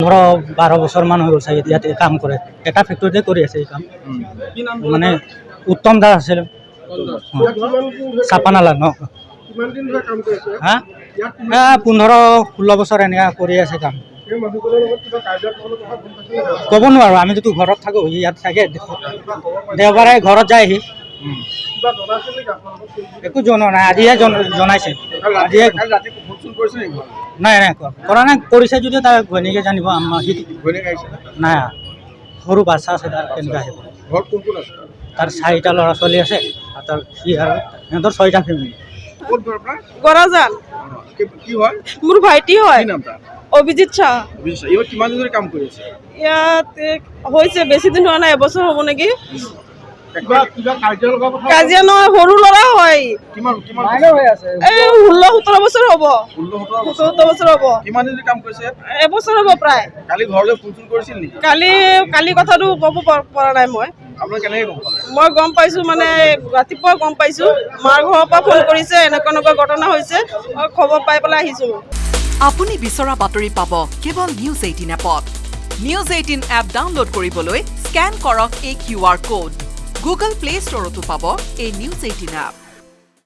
ধৰ 12 বছৰমান হৈ গ'ল চাগে ইয়াতে কাম কৰে এটা ফেক্টৰীতে কৰি আছে এই কাম মানে উত্তম দাস আছিল চাপানালা ন হা 15-16 বছৰ এনেকুৱা কৰি আছে কাম ক'ব নোৱাৰো আমিতো ঘৰত থাকো ইয়াত থাকে দেওবাৰে ঘৰত যায়হি একো জনোৱা নাই আজিহে জনাইছে নাই নাই কৰা নাই কৰিছে যদি তাৰ ঘৈণীয়েকে জানিব আমাৰ নাই সৰু বাচ্চা আছে তাৰ কেনেকুৱা আহিব তাৰ 4টা ল'ৰা ছোৱালী আছে আৰু তাৰ সি আৰু সিহঁতৰ 6টা ফেমিলি গৰাজান মোৰ ভাইটি হয় অভিজিত শাহ কিমান দিন ধৰি কাম কৰি আছে ইয়াত হৈছে বেছি দিন হোৱা নাই এবছৰ হ'ব নেকি কাজিয়া নহয় সৰু ল'ৰা হয় এই 16-17 বছৰ হ'ব 17 বছৰ হ'ব কিমান দিন কাম কৰিছে এবছৰ হ'ব প্ৰায় কালি ঘৰলৈ ফোন কৰিছিল নেকি কালি কথাটো ক'ব পৰা নাই মই আপোনাক কেনেকৈ গম পালে মই গম পাইছোঁ মানে ৰাতিপুৱা গম পাইছোঁ মাৰ ঘৰৰ পৰা ফোন কৰিছে এনেকুৱা ঘটনা হৈছে মই খবৰ পাই পেলাই আহিছোঁ আপুনি বিচৰা বাতৰি পাব কেৱল নিউজ 18 এপত নিউজ 18 এপ ডাউনলোড কৰিবলৈ স্কেন কৰক এই QR কোড গুগল প্লে ষ্টৰতো পাব এই নিউজ 18 এপ